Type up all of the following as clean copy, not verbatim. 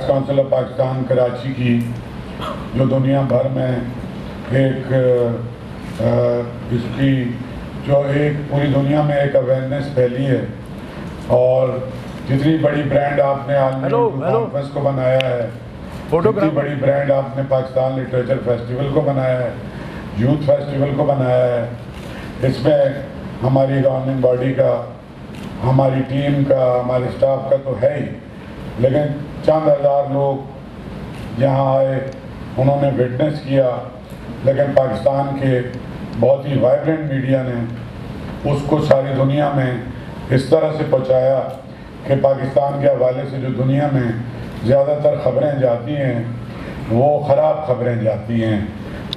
Council of Pakistan Karachi کی جو دنیا بھر میں ایک اس کی جو ایک پوری دنیا میں ایک اویئرنیس پھیلی ہے، اور جتنی بڑی برانڈ آپ نے عالمی کانفرنس کو بنایا ہے، جتنی بڑی برانڈ آپ نے پاکستان لٹریچر فیسٹیول کو بنایا ہے، یوتھ فیسٹیول کو بنایا ہے، اس میں ہماری گورننگ باڈی کا، ہماری ٹیم کا، ہمارے اسٹاف کا تو ہے ہی، لیکن چند ہزار لوگ یہاں آئے، انہوں نے وٹنس کیا، لیکن پاکستان کے بہت ہی وائبرنٹ میڈیا نے اس کو ساری دنیا میں اس طرح سے پہنچایا کہ پاکستان کے حوالے سے جو دنیا میں زیادہ تر خبریں جاتی ہیں وہ خراب خبریں جاتی ہیں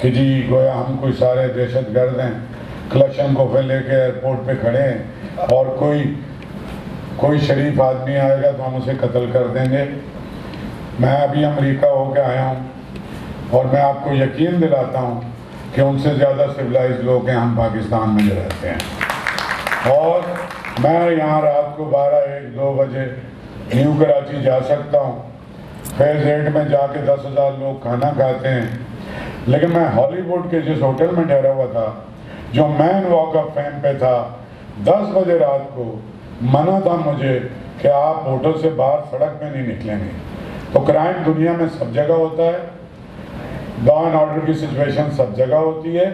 کہ جی گویا ہم کوئی سارے دہشت گرد ہیں، کلشن کو لے کے ایئرپورٹ پہ کھڑے ہیں اور کوئی شریف آدمی آئے گا تو ہم اسے قتل کر دیں گے۔ میں ابھی امریکہ ہو کے آیا ہوں اور میں آپ کو یقین دلاتا ہوں کہ ان سے زیادہ سویلائز لوگ ہیں ہم پاکستان میں جو رہتے ہیں، اور میں یہاں رات کو 12-1-2 بجے نیو کراچی جا سکتا ہوں، فیز 8 میں جا کے 10,000 لوگ کھانا کھاتے ہیں، لیکن میں ہالی ووڈ کے جس ہوٹل میں ٹھہرا ہوا تھا جو مین واک آف فیم پہ تھا، 10 بجے رات کو منع تھا مجھے کہ آپ ہوٹل سے باہر سڑک میں نہیں نکلیں گے۔ تو کرائم دنیا میں سب جگہ ہوتا ہے، لا اینڈ آرڈر کی سچویشن سب جگہ ہوتی ہے،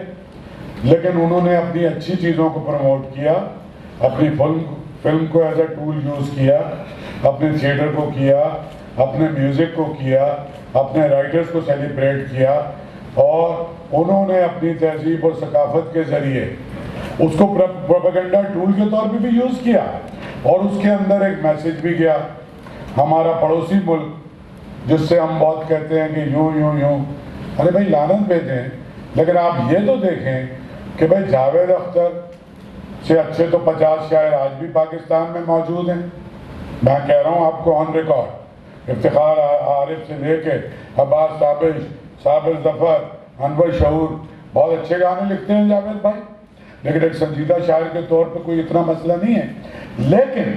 لیکن انہوں نے اپنی اچھی چیزوں کو پروموٹ کیا، اپنی فلم کو ایز اے ٹول یوز کیا، اپنے تھیٹر کو کیا، اپنے میوزک کو کیا، اپنے رائٹرز کو سیلیبریٹ کیا، اور انہوں نے اپنی تہذیب اور ثقافت کے ذریعے اس کو پروپیگنڈا ٹول کے طور پہ بھی یوز کیا، اور اس کے اندر ایک میسج بھی گیا۔ ہمارا پڑوسی ملک جس سے ہم بہت کہتے ہیں کہ یوں یوں یوں، ارے بھائی لعنت بھیجیں، لیکن آپ یہ تو دیکھیں کہ بھائی جاوید اختر سے اچھے تو 50 شاعر آج بھی پاکستان میں موجود ہیں۔ میں کہہ رہا ہوں آپ کو آن ریکارڈ، افتخار عارف سے لے کے عباس تابش، صابر ظفر، انور شعور، بہت اچھے گانے لکھتے ہیں جاوید بھائی، لیکن ایک سنجیدہ شاعر کے طور پہ کوئی اتنا مسئلہ نہیں ہے۔ لیکن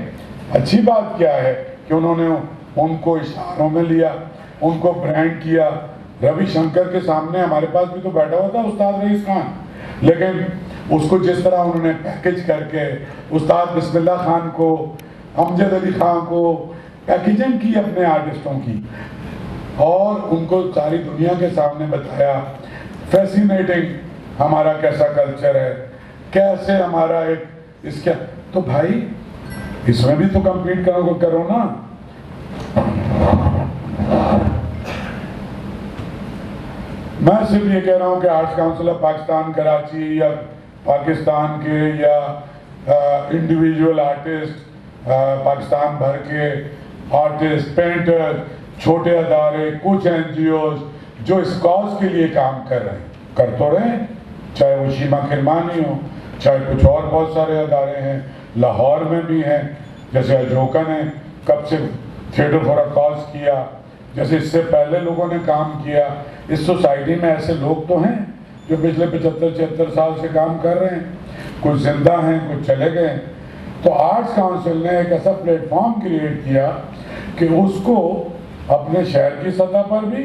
اچھی بات کیا ہے کہ انہوں نے ان کو اشاروں میں لیا، ان کو برانڈ کیا۔ روی شنکر کے سامنے ہمارے پاس بھی تو بیٹھا ہوا تھا استاد رئیس خان، لیکن اس کو جس طرح انہوں نے پیکج کر کے استاد بسم اللہ خان کو، امجد علی خان کو پیکیجنگ کی اپنے آرٹسٹوں کی، اور ان کو ساری دنیا کے سامنے بتایا فیسینیٹنگ ہمارا کیسا کلچر ہے، کیسے ہمارا ایک اس کے، تو بھائی اس میں بھی تو کمپیٹ کرو نا۔ میں صرف یہ کہہ رہا ہوں کہ arts council of Pakistan Karachi یا پاکستان کے یا انڈیویجول آرٹسٹ، پاکستان بھر کے آرٹسٹ، پینٹر، چھوٹے ادارے، کچھ NGOs جو اس کاز کے لیے کام کر رہے ہیں، کر تو رہے ہیں، چاہے وہ شیما کرمانی ہو، چاہے کچھ اور بہت سارے ادارے ہیں، لاہور میں بھی ہیں، جیسے اجوکا نے کب سے تھیٹر فار اے کاز کیا، جیسے اس سے پہلے لوگوں نے کام کیا۔ اس سوسائٹی میں ایسے لوگ تو ہیں جو پچھلے 75-76 سال سے کام کر رہے ہیں، کچھ زندہ ہیں، کچھ چلے گئے۔ تو آرٹس کونسل نے ایک ایسا پلیٹ فارم کریٹ کیا کہ اس کو اپنے شہر کی سطح پر بھی،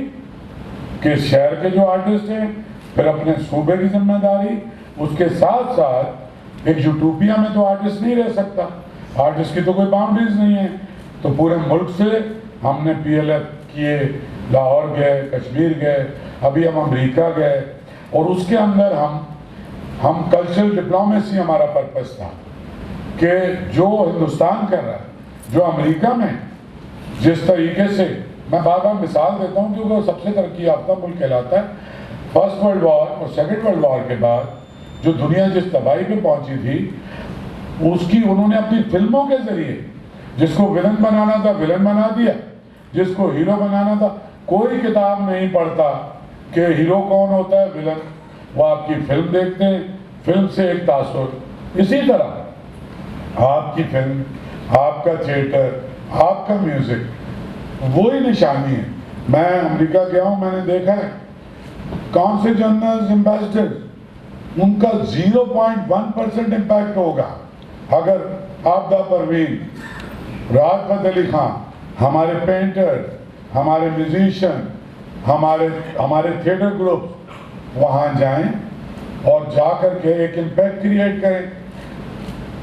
کہ شہر کے جو آرٹسٹ ہیں، پھر اپنے صوبے کی ذمہ داری، اس کے ساتھ ساتھ ایک یوٹوپیا میں تو آرٹسٹ نہیں رہ سکتا، آرٹسٹ کی تو کوئی باؤنڈریز نہیں ہے، تو پورے ملک سے ہم نے PLF کیے، لاہور گئے، کشمیر گئے، ابھی ہم امریکہ گئے، اور اس کے اندر ہم کلچرل ڈپلومیسی ہمارا پرپس تھا کہ جو ہندوستان کر رہا ہے، جو امریکہ میں جس طریقے سے، میں بار بار مثال دیتا ہوں کیونکہ وہ سب سے ترقی یافتہ ملک کہلاتا ہے، فرسٹ ورلڈ وار اور سیکنڈ ورلڈ وار کے بعد جو دنیا جس تباہی پہ پہنچی تھی، اس کی انہوں نے اپنی فلموں کے ذریعے، جس کو ولن بنانا تھا ولن بنا دیا، جس کو ہیرو بنانا تھا، کوئی کتاب نہیں پڑھتا کہ ہیرو کون ہوتا ہے، ولن، وہ آپ کی فلم دیکھتے ہیں، فلم سے ایک تاثر۔ اسی طرح آپ کی فلم، آپ کا تھیٹر، آپ کا میوزک وہی نشانی ہے۔ میں امریکہ گیا ہوں، میں نے دیکھا ہے کون سے جنرلز، امبیسڈر، ان کا 0.1% امپیکٹ ہوگا اگر آبدہ پروین، راحت فتح علی خان، ہمارے پینٹر، ہمارے میوزیشین، ہمارے تھیٹر گروپ وہاں جائیں اور جا کر کے ایک امپیکٹ کریٹ کریں.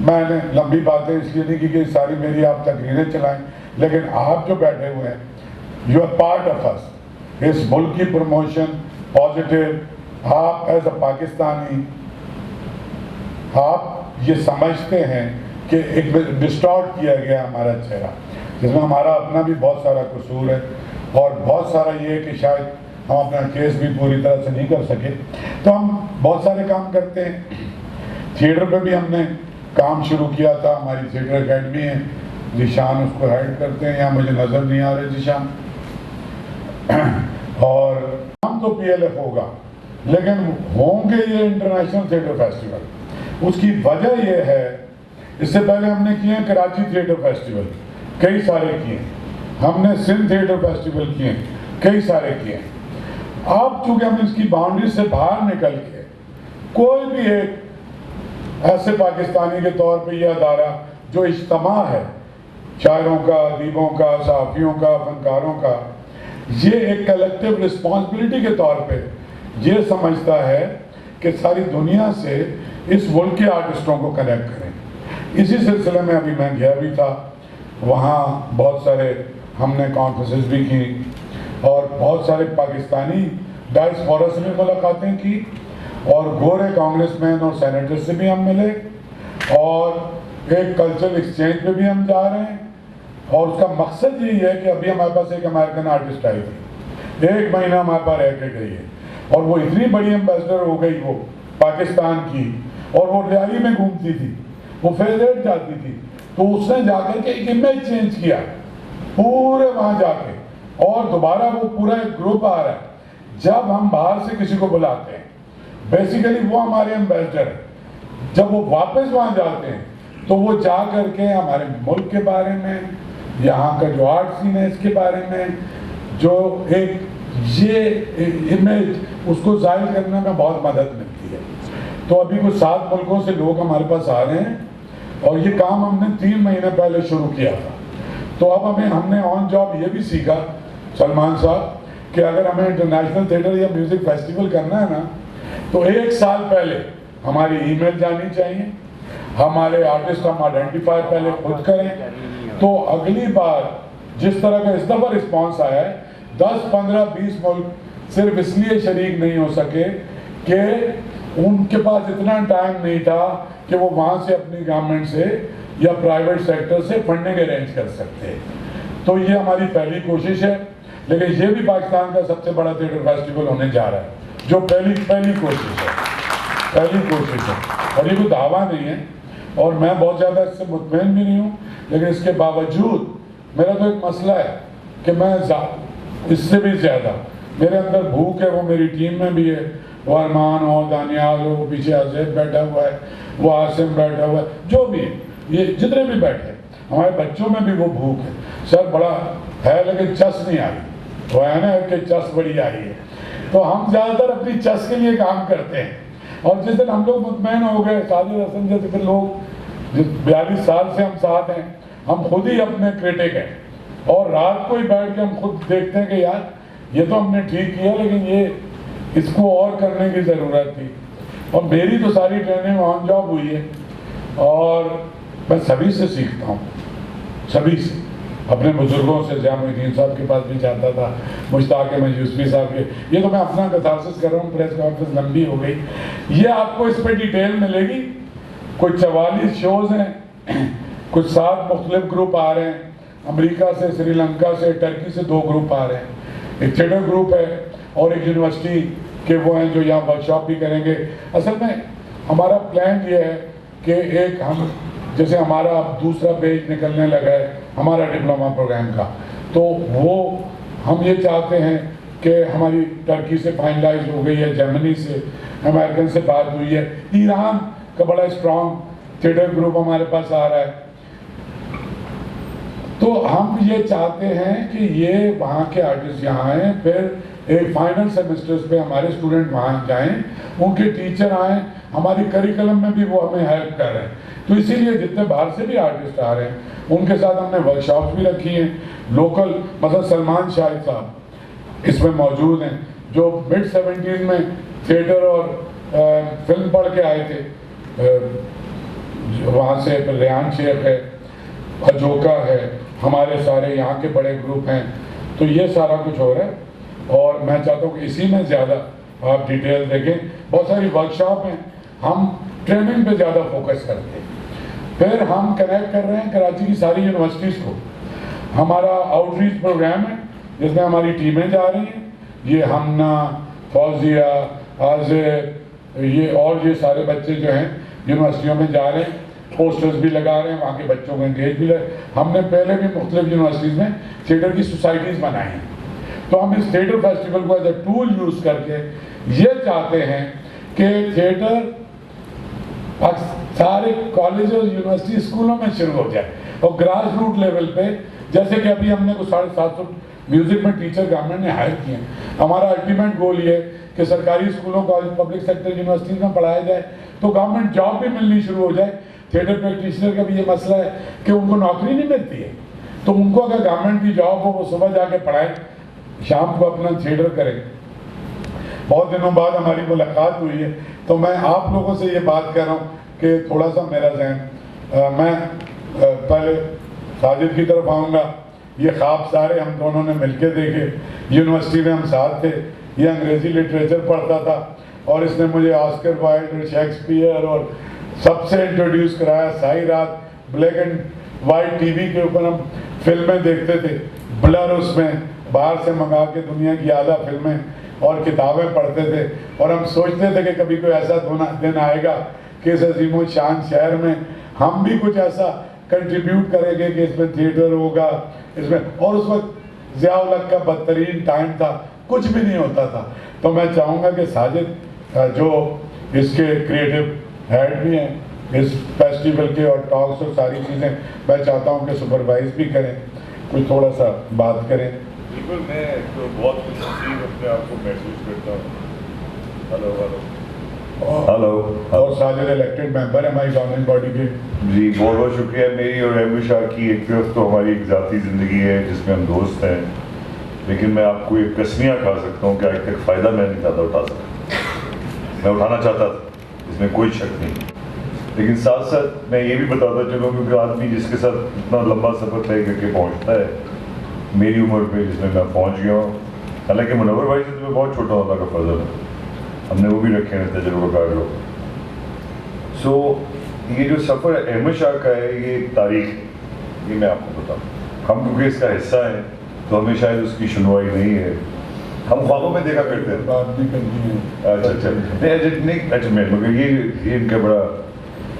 میں نے لمبی باتیں اس لیے نہیں کی کہ ساری میری آپ تقریریں چلائیں، لیکن آپ جو بیٹھے ہوئے ہیں یو آر پارٹ آف اس. اس ملک کی پروموشن پازیٹیو، آپ ایز اے پاکستانی آپ یہ سمجھتے ہیں کہ ایک ڈسٹارٹ کیا گیا ہمارا چہرہ، جس میں ہمارا اپنا بھی بہت سارا قصور ہے اور بہت سارا یہ ہے کہ شاید ہم اپنا کیس بھی پوری طرح سے نہیں کر سکے. تو ہم بہت سارے کام کرتے ہیں. تھیٹر پہ بھی ہم نے کام شروع کیا تھا. ہماری تھیٹر اکیڈمی ہے، ذیشان اس کو ہیڈ کرتے ہیں. یہاں مجھے نظر نہیں آ رہے ذیشان. اور ہم تو پی ایل ایف ہوگا، لیکن ہوں گے یہ انٹرنیشنل تھیٹر فیسٹیول. اس کی وجہ یہ ہے، اس سے پہلے ہم نے کیے ہیں کراچی تھیٹر فیسٹیول، کئی سارے کیے ہیں. ہم نے سندھ تھیٹر فیسٹیول کیے ہیں، کئی سارے کیے ہیں. اب چونکہ ہم اس کی باؤنڈری سے باہر نکل کے کوئی بھی ایک ایسے پاکستانی کے طور پہ یہ ادارہ جو اجتماع ہے شاعروں کا، ادیبوں کا، صحافیوں کا، فنکاروں کا، یہ ایک کلیکٹیو رسپانسبلٹی کے طور پہ یہ سمجھتا ہے کہ ساری دنیا سے اس ملک کے آرٹسٹوں کو کنیکٹ کریں. اسی سلسلے میں ابھی میں گیا بھی تھا، وہاں بہت سارے ہم نے کانفرنسز بھی کی اور بہت سارے پاکستانی ڈائسپورا سے بھی ملاقاتیں کی اور گورے کانگریس مین اور سینیٹر سے بھی ہم ملے اور ایک کلچرل ایکسچینج پہ بھی ہم جا رہے ہیں. اور اس کا مقصد یہی ہے کہ ابھی ہمارے پاس ایک امریکن آرٹسٹ آئی تھی، 1 مہینہ ہمارے پاس رہ کے گئی ہے اور وہ اتنی بڑی ایمبیسڈر ہو گئی وہ پاکستان کی، اور وہ ریالی میں گھومتی تھی، وہ فیزیٹ جاتی تھی. تو اس نے جا کر کے ایک امیج چینج کیا پورے وہاں جا کے، اور دوبارہ وہ پورا ایک گروپ آ رہا ہے. جب ہم باہر سے کسی کو بلاتے ہیں بیسیکلی وہ ہمارے ایمبیسڈر ہیں. جب وہ واپس وہاں جاتے ہیں تو وہ جا کر کے ہمارے ملک کے بارے میں، یہاں کا جو آرٹ سین ہے اس کے بارے میں، جو ایک یہ امیج اس کو ظاہر کرنے میں بہت مدد ملتی ہے. تو ابھی کچھ 7 ملکوں سے لوگ ہمارے پاس آ رہے ہیں اور یہ کام ہم نے 3 مہینے پہلے شروع کیا تھا. تو اب ہم نے آن جاب یہ بھی سیکھا سلمان صاحب کہ اگر ہمیں انٹرنیشنل تھیٹر یا میوزک فیسٹیول کرنا ہے نا تو 1 سال پہلے ہماری ای میل جانی چاہیے، ہمارے آرٹسٹ ہم آئیڈینٹیفائی پہلے خود کریں. تو اگلی بار جس طرح کا اس دفعہ رسپانس آیا ہے 10 15 20 ملک صرف اس لیے شریک نہیں ہو سکے کہ ان کے پاس اتنا ٹائم نہیں تھا کہ وہ وہاں سے اپنی گورنمنٹ سے یا پرائیویٹ سیکٹر سے فنڈنگ ارینج کر سکتے. تو یہ ہماری پہلی کوشش ہے، لیکن یہ بھی پاکستان کا سب سے بڑا تھیٹر فیسٹیول ہونے جا رہا ہے، جو پہلی کوشش ہے، پہلی کوشش ہے. اور یہ کوئی دعویٰ نہیں ہے اور میں بہت زیادہ اس سے مطمئن بھی نہیں ہوں، لیکن اس کے باوجود میرا تو ایک مسئلہ ہے کہ میں اس سے بھی زیادہ میرے اندر بھوک ہے، وہ میری ٹیم میں بھی ہے. وہ ارمان ہو، دانیال ہو، وہ پیچھے عزیز بیٹھا ہوا ہے، وہ عاصم بیٹھا ہوا ہے، جو بھی ہے، یہ جتنے بھی بیٹھے ہمارے بچوں میں بھی وہ بھوک ہے. سر بڑا ہے لیکن چس نہیں آئی، وہ ہے نا کہ چس بڑی آئی ہے. تو ہم زیادہ تر اپنی چس کے لیے کام کرتے ہیں. اور جس دن ہم لوگ مطمئن ہو گئے، ساجد حسن جیسے کہ لوگ 42 سال سے ہم ساتھ ہیں، ہم خود ہی اپنے کریٹک ہیں اور رات کو ہی بیٹھ کے ہم خود دیکھتے ہیں کہ یار یہ تو ہم نے ٹھیک کیا لیکن یہ اس کو اور کرنے کی ضرورت تھی. اور میری تو ساری ٹریننگ آن جاب ہوئی ہے اور میں سبھی سے سیکھتا ہوں، سبھی سے. اپنے بزرگوں سے ضیاء الدین صاحب کے پاس بھی جاتا تھا، مشتاق احمد یوسفی صاحب کے. یہ تو میں اپنا کتھارسس کر رہا ہوں، پریس کانفرنس لمبی ہو گئی. یہ آپ کو اس پہ ڈیٹیل ملے گی. کوئی 44 شوز ہیں، کچھ 7 مختلف گروپ آ رہے ہیں، امریکہ سے، سری لنکا سے، ٹرکی سے 2 گروپ آ رہے ہیں. ایک تھیٹر گروپ ہے اور ایک یونیورسٹی کے وہ ہیں جو یہاں ورکشاپ بھی کریں گے. اصل میں ہمارا پلان یہ ہے کہ ایک ہم جیسے ہمارا اب دوسرا پیج نکلنے لگا ہے ہمارا ڈپلوما پروگرام کا، تو وہ ہم یہ چاہتے ہیں کہ ہماری ٹرکی سے فائنلائز ہو گئی ہے، جرمنی سے، امریکن سے بات ہوئی ہے، ایران کا بڑا اسٹرانگ تھیٹر گروپ ہمارے پاس آ رہا ہے. تو ہم یہ چاہتے ہیں کہ یہ وہاں کے آرٹسٹ یہاں آئیں، پھر ایک فائنل سیمسٹرز پہ ہمارے اسٹوڈنٹ وہاں جائیں، ان کے ٹیچر آئیں، ہماری کریکلم میں بھی وہ ہمیں ہیلپ کر رہے ہیں. تو اسی لیے جتنے باہر سے بھی آرٹسٹ آ رہے ہیں ان کے ساتھ ہم نے ورک شاپس بھی رکھی ہیں. لوکل مثلا سلمان شاہد صاحب اس میں موجود ہیں جو مڈ 70s میں تھیٹر اور فلم پڑھ کے آئے تھے وہاں سے. پھر ریان شیخ ہے, اجوکا ہے, ہمارے سارے یہاں کے بڑے گروپ ہیں. تو یہ سارا کچھ ہو رہا ہے اور میں چاہتا ہوں کہ اسی میں زیادہ آپ ڈیٹیل دیکھیں. بہت ساری ورک شاپ ہیں, ہم ٹریننگ پہ زیادہ فوکس کرتے ہیں. پھر ہم کنیکٹ کر رہے ہیں کراچی کی ساری یونیورسٹیز کو. ہمارا آؤٹ ریچ پروگرام ہے جس میں ہماری ٹیمیں جا رہی ہیں. یہ ہمنا, فوزیہ, آزر, یہ اور یہ سارے بچے جو ہیں یونیورسٹیوں میں جا رہے ہیں. پوسٹرز بھی لگا رہے ہیں, وہاں کے بچوں کو انگیج بھی لگا. ہم نے پہلے بھی مختلف یونیورسٹیز میں تھیٹر کی سوسائٹیز بنائی ہیں. تو ہم اس تھیٹر فیسٹیول کو ایز اے ٹول یوز کر کے یہ چاہتے ہیں کہ تھیٹر سارے کالجز, یونیورسٹی, اسکولوں میں شروع ہو جائے اور گراس روٹ لیول پہ. جیسے کہ ابھی ہم نے کچھ 750 میوزک میں ٹیچر گورنمنٹ نے ہائر کیے ہیں. ہمارا الٹیمیٹ گول یہ ہے کہ سرکاری اسکولوں, کالج, پبلک سیکٹر یونیورسٹیز میں پڑھایا جائے تو گورنمنٹ جاب بھی ملنی شروع ہو جائے. تھیٹر پریکٹیشنر کا بھی یہ مسئلہ ہے کہ ان کو نوکری نہیں ملتی ہے, تو ان کو اگر گورنمنٹ کی جاب ہو وہ صبح جا کے پڑھائیں, شام کو اپنا تھیٹر کریں. بہت دنوں بعد ہماری ملاقات ہوئی ہے تو میں آپ لوگوں سے یہ بات کر رہا ہوں کہ تھوڑا سا میرا ذہن, میں پہلے ساجد کی طرف آؤں گا. یہ خواب سارے ہم دونوں نے مل کے دیکھے. یونیورسٹی میں ہم ساتھ تھے. یہ انگریزی لٹریچر پڑھتا تھا اور اس نے مجھے آسکر وائلڈ اور شیکسپیئر اور سب سے انٹروڈیوس کرایا. ساری رات black and white T V کے اوپر ہم فلمیں دیکھتے تھے, بلر اس میں باہر سے منگا کے دنیا کی اعلیٰ فلمیں اور کتابیں پڑھتے تھے. اور ہم سوچتے تھے کہ کبھی کوئی ایسا دن آئے گا کہ اس عظیم و شان شہر میں ہم بھی کچھ ایسا کنٹریبیوٹ کریں گے کہ اس میں تھیٹر ہوگا اس میں. اور اس وقت ضیاء الحق کا بدترین ٹائم تھا, کچھ بھی نہیں ہوتا تھا. تو میں چاہوں گا کہ ساجد جو اس کے کریٹو ہیڈ بھی ہیں اس فیسٹیول کے اور ٹاکس اور ساری چیزیں, میں چاہتا ہوں کہ سپروائز بھی کریں, کچھ تھوڑا سا بات کریں. بالکل, میں تو بہت خوش نصیب اپنے آپ کو محسوس کرتا ہوں. Hello hello. اور ساجد الیکٹڈ ممبر ہے ہماری گورننگ باڈی کے. جی بہت بہت شکریہ. میری اور احمد شاہ کی ایک طرف تو ہماری ایک ذاتی زندگی ہے جس میں ہم دوست ہیں, لیکن میں آپ کو ایک کسمیاں کھا سکتا ہوں کہ آج تک فائدہ میں نہیں زیادہ اٹھا سکتا. میں اٹھانا چاہتا تھا, اس میں کوئی شک نہیں, لیکن ساتھ ساتھ میں یہ بھی بتاتا چلوں کیونکہ آدمی جس کے ساتھ اتنا لمبا سفر طے کر کے پہنچتا ہے میری عمر پہ جس میں میں پہنچ گیا ہوں, حالانکہ منور بھائی سے تو میں بہت چھوٹا ہوتا کا فضل ہے, ہم نے وہ بھی رکھے ہیں تجربہ کار لوگ. سو یہ جو سفر احمد شاہ کا ہے یہ ایک تاریخ ہے, یہ میں آپ کو بتاؤں. ہم کیونکہ اس کا حصہ ہیں تو ہمیں شاید اس کی سنوائی نہیں ہے. ہم خوابوں میں دیکھا کرتے ہیں. بات بھی کرنی ہے. اچھا نہیں مگر یہ ان کا بڑا,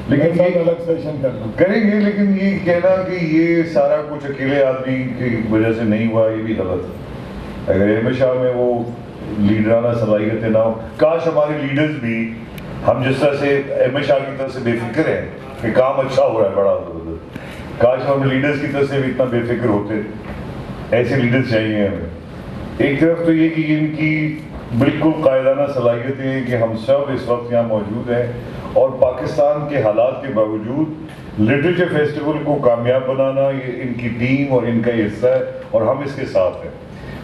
لیکن یہ الگ سیشن کرنا کریں گے. لیکن یہ کہنا کہ یہ سارا کچھ اکیلے آدمی کی وجہ سے نہیں ہوا یہ بھی غلط ہے. اگر احمد شاہ میں وہ لیڈرانہ صلاحیتیں نہ ہوں, کاش ہمارے لیڈرز بھی ہم جس طرح سے احمد شاہ کی طرف سے بے فکر ہیں کہ کام اچھا ہو رہا ہے بڑا زبردست, کاش ہم لیڈرز کی طرف سے بھی اتنا بے فکر ہوتے. ایسے لیڈرز چاہیے ہمیں. ایک طرف تو یہ کہ ان کی بالکل قائدانہ صلاحیتیں ہیں کہ ہم سب اس وقت یہاں موجود ہیں اور پاکستان کے حالات کے باوجود لٹریچر فیسٹیول کو کامیاب بنانا یہ ان کی ٹیم اور ان کا یہ حصہ ہے اور ہم اس کے ساتھ ہیں.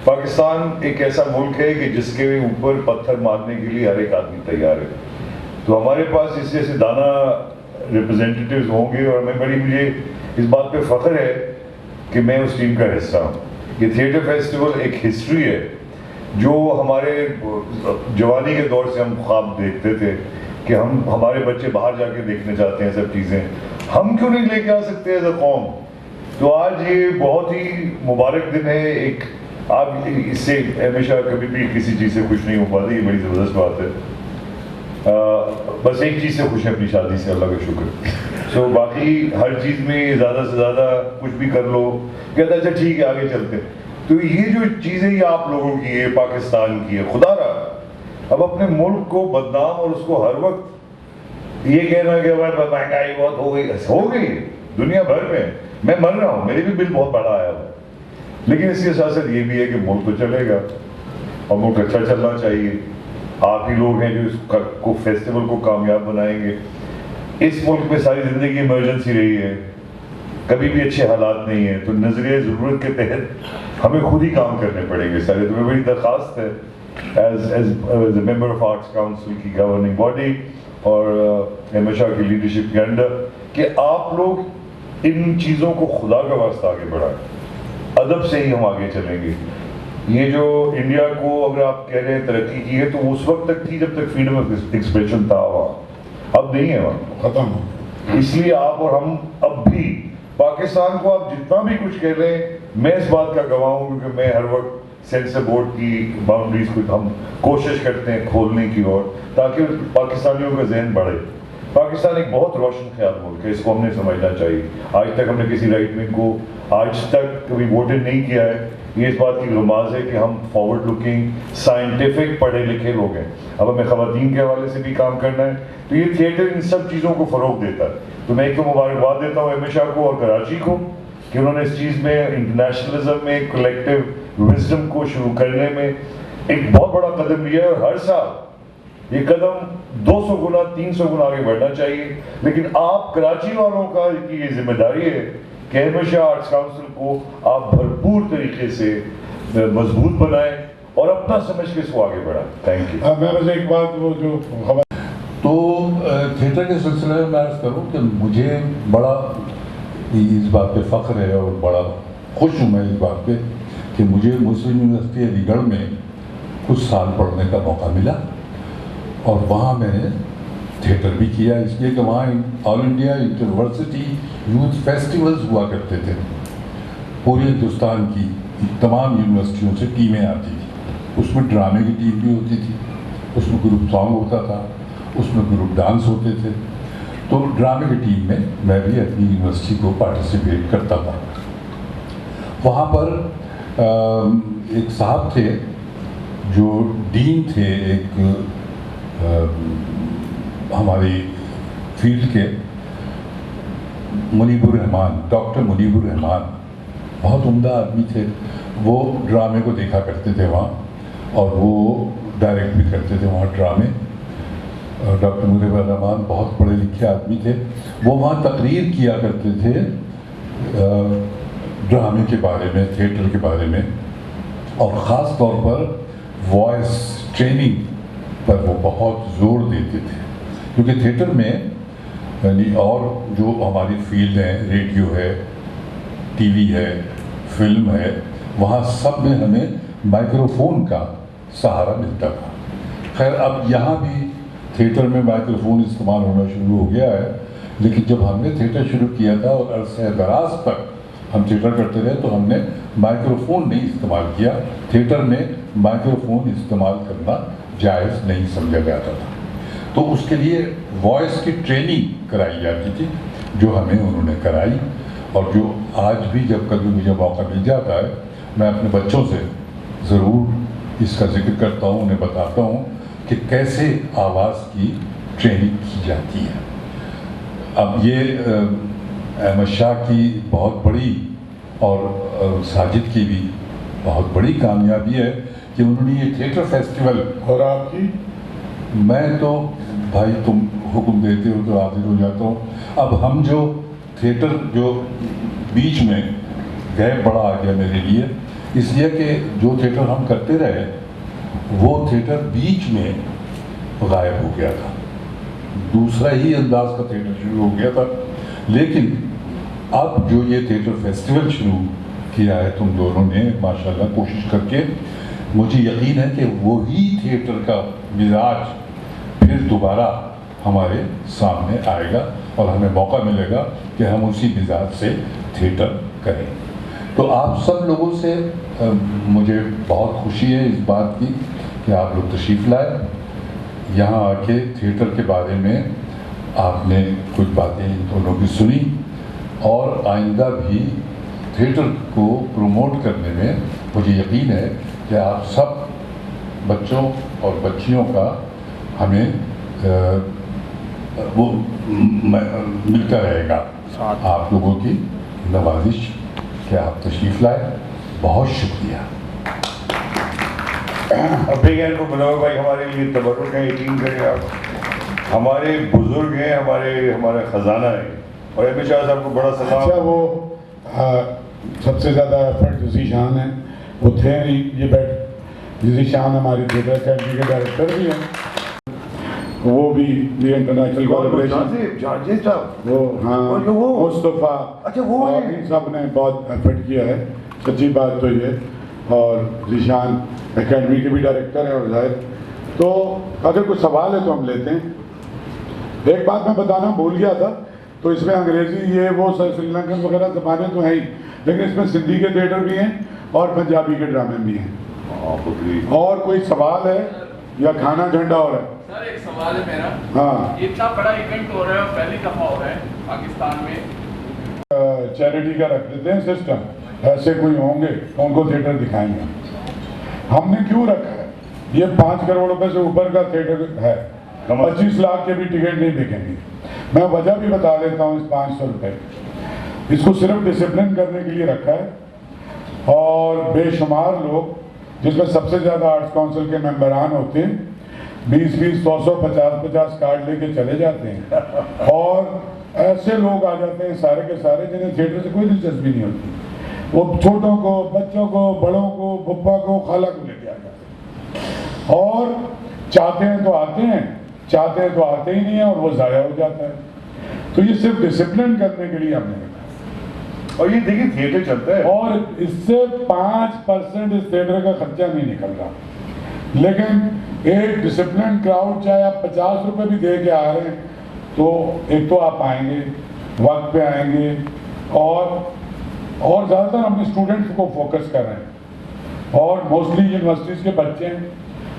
پاکستان ایک ایسا ملک ہے کہ جس کے اوپر پتھر مارنے کے لیے ہر ایک آدمی تیار ہے. تو ہمارے پاس اس جیسے دانا ریپرزینٹیٹیوز ہوں گے اور مجھے اس بات پہ فخر ہے کہ میں اس ٹیم کا حصہ ہوں. یہ تھیٹر فیسٹیول ایک ہسٹری ہے جو ہمارے جوانی کے دور سے ہم خواب دیکھتے تھے کہ ہمارے بچے باہر جا کے دیکھنے چاہتے ہیں سب چیزیں, ہم کیوں نہیں لے کے آ سکتے ایز اے قوم. تو آج یہ بہت ہی مبارک دن ہے. ایک آپ اس سے ہمیشہ کبھی بھی کسی چیز سے خوش نہیں ہو پاتے, یہ بڑی زبردست بات ہے. بس ایک چیز سے خوش ہے, اپنی شادی سے, اللہ کا شکر. سو باقی ہر چیز میں زیادہ سے زیادہ کچھ بھی کر لو, کہتا اچھا ٹھیک ہے آگے چلتے. تو یہ جو چیزیں یہ آپ لوگوں کی ہے, پاکستان کی ہے, خدا رہا اب اپنے ملک کو بدنام اور اس کو ہر وقت یہ کہنا کہ مہنگائی بہت ہو گئی دنیا بھر میں. میں مر رہا ہوں, میرے بھی بل بہت بڑا آیا ہوا, لیکن اس کے ساتھ ساتھ یہ بھی ہے کہ ملک تو چلے گا اور ملک اچھا چلنا چاہیے. آپ ہی لوگ ہیں جو اس کو فیسٹیول کو کامیاب بنائیں گے. اس ملک میں ساری زندگی ایمرجنسی رہی ہے, کبھی بھی اچھے حالات نہیں ہیں, تو نظریہ ضرورت کے تحت ہمیں خود ہی کام کرنے پڑیں گے سارے. تو میری درخواست ہے as a member of arts council کی گورننگ باڈی اور احمد شاہ کی لیڈرشپ کے انڈر کہ آپ لوگ ان چیزوں کو خدا کا واسطہ آگے بڑھائیں. ادب سے ہی ہم آگے چلیں گے. یہ جو انڈیا کو اگر آپ کہہ رہے ہیں ترقی کی ہے, تو وہ اس وقت تک تھی جب تک فریڈم آف ایکسپریشن تھا وہاں, اب نہیں ہے وہاں, ختم ہو. اس لیے آپ اور ہم اب بھی پاکستان کو آپ جتنا بھی کچھ کہہ لیں, میں اس بات کا گواہ ہوں کیونکہ میں ہر وقت سینسر بورڈ کی باؤنڈریز کو ہم کوشش کرتے ہیں کھولنے کی اور تاکہ پاکستانیوں کا ذہن بڑھے. پاکستان ایک بہت روشن خیال ملک ہے, اس کو ہم نے سمجھنا چاہیے. آج تک ہم نے کسی رائٹ ونگ کو آج تک کبھی ووٹڈ نہیں کیا ہے. یہ اس بات کی رماز ہے کہ ہم فارورڈ لکنگ سائنٹیفک پڑھے لکھے لوگ ہیں. اب ہمیں خواتین کے حوالے سے بھی کام کرنا ہے, تو یہ تھیٹر ان سب چیزوں کو فروغ دیتا ہے. تو میں ایک تو مبارکباد دیتا ہوں احمد شاہ کو اور کراچی کو کہ انہوں نے اس چیز میں انٹرنیشنلزم میں کلیکٹیو وزڈم کو شروع کرنے میں ایک بہت بڑا قدم لیا ہے. اور ہر سال یہ قدم 200 گنا 300 گنا آگے بڑھنا چاہیے. لیکن آپ کراچی والوں کا کی یہ ذمہ داری ہے کہ احمد شاہ آرٹس کاؤنسل کو آپ بھرپور طریقے سے مضبوط بنائیں اور اپنا سمجھ کے اس کو آگے بڑھائیں. Thank you. میں بس ایک بات وہ جو خبر تو تھیٹر کے سلسلے میں میں عرض کروں کہ مجھے بڑا اس بات پہ فخر ہے اور بڑا خوش ہوں میں اس بات پہ کہ مجھے مسلم یونیورسٹی علی گڑھ میں کچھ سال پڑھنے کا موقع ملا اور وہاں میں نے تھیٹر بھی کیا, اس لیے کہ وہاں آل انڈیا یونیورسٹی یوتھ فیسٹیولز ہوا کرتے تھے. پورے ہندوستان کی تمام یونیورسٹیوں سے ٹیمیں آتی تھیں. اس میں ڈرامے کی ٹیم بھی ہوتی تھی, اس میں گروپ سانگ ہوتا تھا, اس میں گروپ ڈانس ہوتے تھے. تو ڈرامے کی ٹیم میں میں بھی اپنی یونیورسٹی کو پارٹیسپیٹ کرتا تھا. وہاں پر ایک صاحب تھے جو ڈین تھے ایک ہماری فیلڈ کے, منیب الرحمان, ڈاکٹر منیب الرحمان, بہت عمدہ آدمی تھے. وہ ڈرامے کو دیکھا کرتے تھے وہاں اور وہ ڈائریکٹ بھی کرتے تھے وہاں ڈرامے. ڈاکٹر منیب الرحمان بہت پڑھے لکھے آدمی تھے. وہ وہاں تقریر کیا کرتے تھے ڈرامے کے بارے میں, تھیٹر کے بارے میں, اور خاص طور پر وائس ٹریننگ پر وہ بہت زور دیتے تھے. کیونکہ تھیٹر میں یعنی اور جو ہماری فیلڈ ہیں, ریڈیو ہے, ٹی وی ہے, فلم ہے, وہاں سب میں ہمیں مائکرو فون کا سہارا ملتا تھا. خیر اب یہاں بھی تھیٹر میں مائکرو فون استعمال ہونا شروع ہو گیا ہے, لیکن جب ہم نے تھیٹر شروع کیا تھا اور عرصہ دراز تک ہم تھیٹر کرتے رہے تو ہم نے مائکرو فون نہیں استعمال کیا. تھیٹر میں مائکرو فون استعمال کرنا جائز نہیں سمجھا جاتا تھا. تو اس کے لیے وائس کی ٹریننگ کرائی جاتی تھی جو ہمیں انہوں نے کرائی. اور جو آج بھی جب کبھی مجھے موقع مل جاتا ہے میں اپنے بچوں سے ضرور اس کا ذکر کرتا ہوں, انہیں بتاتا ہوں کہ کیسے آواز کی ٹریننگ کی جاتی ہے. اب یہ احمد شاہ کی بہت بڑی اور ساجد کی بھی بہت بڑی کامیابی ہے کہ انہوں نے یہ تھیٹر فیسٹیول. اور آپ کی میں تو بھائی تم حکم دیتے ہو تو حاضر ہو جاتا ہوں. اب ہم جو تھیٹر جو بیچ میں گئے بڑا آ گیا میرے لیے, اس لیے کہ جو تھیٹر ہم کرتے رہے وہ تھیٹر بیچ میں غائب ہو گیا تھا. دوسرا ہی انداز کا تھیٹر شروع ہو گیا تھا. لیکن اب جو یہ تھیٹر فیسٹیول شروع کیا ہے تم دونوں نے ماشاءاللہ کوشش کر کے, مجھے یقین ہے کہ وہی تھیٹر کا مزاج پھر دوبارہ ہمارے سامنے آئے گا اور ہمیں موقع ملے گا کہ ہم اسی مزاج سے تھیٹر کریں. تو آپ سب لوگوں سے مجھے بہت خوشی ہے اس بات کی کہ آپ لوگ تشریف لائے. یہاں آ کے تھیٹر کے بارے میں آپ نے کچھ باتیں ان دونوں کی سنی اور آئندہ بھی تھیٹر کو پروموٹ کرنے میں مجھے یقین ہے کہ آپ سب بچوں اور بچیوں کا ہمیں وہ ملتا رہے گا. آپ لوگوں کی نوازش کہ آپ تشریف لائے. بہت شکریہ. بگ ہینڈ کو بناؤ بھائی، ہمارے لیے تبرک ہے، یقین کریں آپ، ہمارے بزرگ ہیں، ہمارا خزانہ ہے، اور احمد شاہ صاحب کو بڑا سلام۔ اچھا وہ سب سے زیادہ ایفرٹ ذیشان ہیں، وہ تھے نہیں، یہ بیٹھ ذیشان ہماری تھیٹر اکیڈمی کے ڈائریکٹر بھی ہیں، وہ بھی یہ انٹرنیشنل جارجز صاحب، وہ ہاں وہ مصطفیٰ، اچھا وہ اور ہیں۔ ان سب نے بہت ایفرٹ کیا ہے، سچی بات تو یہ، اور ذیشان اکیڈمی کے بھی ڈائریکٹر ہیں، اور ظاہر تو اگر کوئی سوال ہے تو ہم لیتے ہیں۔ ایک بات میں بتانا بھول گیا تھا، تو اس میں انگریزی یہ وہ سری لنکن وغیرہ زبانیں تو ہیں ہی، لیکن اس میں سندھی کے تھیٹر بھی ہیں اور پنجابی کے ڈرامے بھی ہیں۔ اور کوئی سوال ہے یا کھانا ٹھنڈا ہو رہا ہے؟ سر ایک سوال ہے میرا، ہاں، اتنا بڑا ایونٹ ہو رہا ہے اور پہلی دفعہ ہو رہا ہے پاکستان میں، چیریٹی کا رکھ دیتے ہیں سسٹم، ایسے کوئی ہوں گے تو ان کو تھیٹر دکھائیں گے۔ ہم نے کیوں رکھا ہے؟ یہ 5 کروڑ روپے سے اوپر کا تھیٹر ہے، 25 لاکھ کے بھی ٹکٹ نہیں بکیں گے۔ میں وجہ بھی بتا دیتا ہوں اس 500 روپے، اس کو صرف ڈسپلن کرنے کے لیے رکھا ہے، اور بے شمار لوگ، جس میں سب سے زیادہ آرٹس کونسل کے ممبران ہوتے ہیں، 20-20 100 50 کارڈ لے کے چلے جاتے ہیں، اور ایسے لوگ آ جاتے ہیں سارے کے سارے جنہیں تھیٹر سے کوئی دلچسپی نہیں ہوتی، وہ چھوٹوں کو، بچوں کو، بڑوں کو، پھپھا کو، خالہ کو لے کے آ جاتے ہیں، اور چاہتے ہیں تو آتے ہیں، چاہتے ہیں تو آتے ہی نہیں ہیں، اور وہ ضائع ہو جاتا ہے۔ تو یہ صرف ڈسپلن کرنے کے لیے ہم نے رکھا، اور یہ دیکھیں تھیٹر چلتا ہے، اور اس سے 5% اس تھیٹر کا خرچہ نہیں نکل رہا، لیکن ایک ڈسپلن کراؤڈ، چاہے آپ 50 روپے بھی دے کے آ رہے ہیں، تو ایک تو آپ آئیں گے، وقت پہ آئیں گے، اور زیادہ تر ہم اسٹوڈنٹس کو فوکس کر رہے ہیں، اور موسٹلی یونیورسٹیز کے بچے ہیں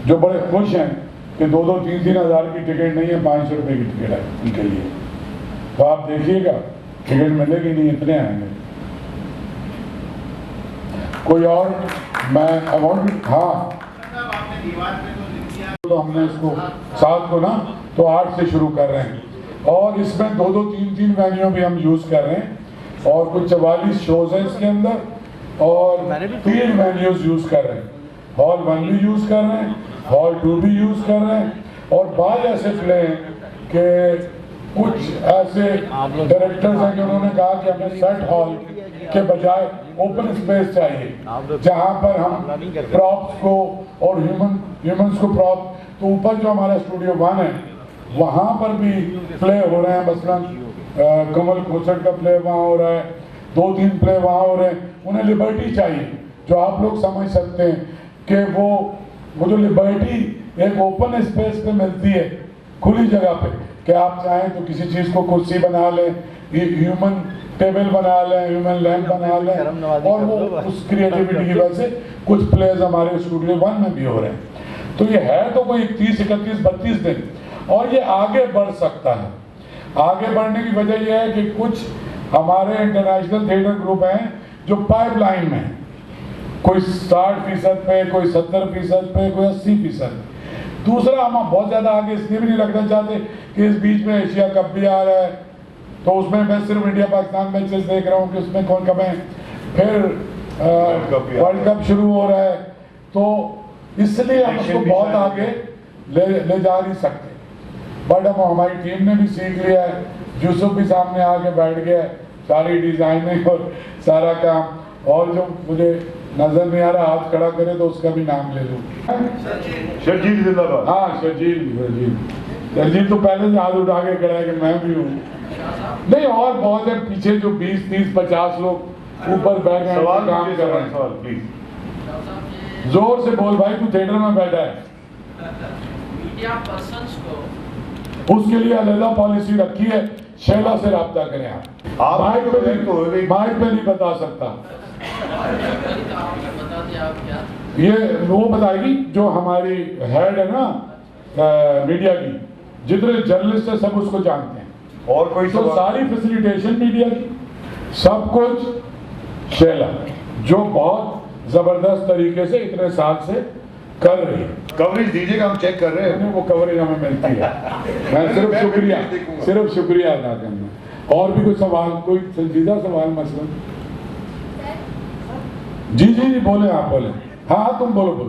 جو بڑے خوش ہیں کہ 2-2 3-3 ہزار کی ٹکٹ نہیں ہے، 500 روپے کی ٹکٹ ہے ان کے لیے۔ تو آپ دیکھیے گا ٹکٹ ملے گی نہیں، اتنے آئیں گے۔ کوئی اور؟ میں ہاں، تو ہم نے اس کو 7 کو نا تو 8 سے شروع کر رہے ہیں، اور اس میں 2-2 3-3 وینیو بھی ہم یوز کر رہے ہیں، اور کچھ 44 شوز ہیں اس کے اندر، اور 3 وینیوز یوز کر رہے ہیں، ہال 1 بھی یوز کر رہے ہیں، ہال 2 بھی یوز کر رہے ہیں، اور بعض ایسے پلے ہیں کہ کچھ ایسے ڈائریکٹرز ہیں کہ انہوں نے کہا کہ ہمیں سیٹ ہال کے بجائے اوپن اسپیس چاہیے جہاں پر ہم پراپس کو اور ہیومنز کو پراپ، تو اوپر جو ہمارا اسٹوڈیو 1 ہے وہاں پر بھی پلے ہو رہے ہیں، مثلا کمل کھوسٹ کا پلے وہاں ہو رہا ہے، 2-3 پلے وہاں ہو رہے ہیں۔ انہیں لبرٹی چاہیے، جو آپ لوگ سمجھ سکتے ہیں کہ وہ جو لبرٹی ایک اوپن اسپیس پہ ملتی ہے، کھلی جگہ پہ، کہ آپ چاہیں تو کسی چیز کو کرسی بنا لیں، ہیومن ٹیبل بنا لیں، ہیومن لیمپ بنا لیں، اور وہ اس کریٹیوٹی کی وجہ سے کچھ پلیز ہمارے اسٹوڈیو 1 میں بھی ہو رہے ہیں۔ تو یہ ہے تو کوئی 30 31 32 دن، اور یہ آگے بڑھ سکتا ہے۔ آگے بڑھنے کی وجہ یہ ہے کہ کچھ ہمارے انٹرنیشنل تھیٹر گروپ ہیں جو پائپ لائن میں ہیں، کوئی 60% پہ، کوئی 70% پہ، کوئی 80%۔ دوسرا، ہم بہت زیادہ آگے اس لیے بھی نہیں رکھنا چاہتے کہ اس بیچ میں ایشیا کپ بھی آ رہا ہے، تو اس میں صرف انڈیا پاکستان میچز دیکھ رہا ہوں کہ اس میں کون کب ہیں، پھر ورلڈ کپ شروع ہو رہا ہے، تو اس لیے ہم اس کو بہت آگے لے جا نہیں سکتے۔ بٹ ہماری ٹیم نے بھی سیکھ لیا ہے، یوسف بھی سامنے آ کے بیٹھ گیا ہے، ساری ڈیزائننگ اور سارا کام، اور جو مجھے نظر نہیں آ رہا ہاتھ کھڑا کرے تو اس کا بھی نام لے لوں۔ شرجیل زندہ باد۔ ہاں، شرجیل تو پہلے سے ہاتھ اٹھا کے کھڑا ہے کہ میں بھی ہوں۔ نہیں، اور بہت ہے پیچھے جو 20 30 50 لوگ اوپر بیٹھ گئے سوال کام کر رہے ہیں۔ سوال پلیز زور سے بول بھائی، تو تھیٹر میں بیٹھا ہے۔ میڈیا پرسنز کو اس کے لیے علیحدہ پالیسی رکھی ہے، شیلا سے رابطہ کریں آپ۔ مائک پہ نہیں بتا سکتا، بتا دیں آپ کیا؟ یہ وہ بتائے گی جو ہماری ہیڈ ہے نا میڈیا کی، جتنے جرنلسٹ ہیں سب اس کو جانتے ہیں، اور کوئی تو سوال؟ ساری فیسیلیٹیشن میڈیا کی، سب کچھ شیلا، جو بہت زبردست طریقے سے اتنے سال سے کر رہی ہے۔ کوریج دیجیے گا، ہم چیک کر رہے ہیں۔ وہ کوریج ہمیں ملتی ہے، میں صرف شکریہ ادا کرنا۔ اور بھی کوئی سوال، کوئی سنجیدہ سوال مثلا؟ جی بولیں، آپ بولیں۔ ہاں تم بولو۔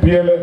PLF,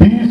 20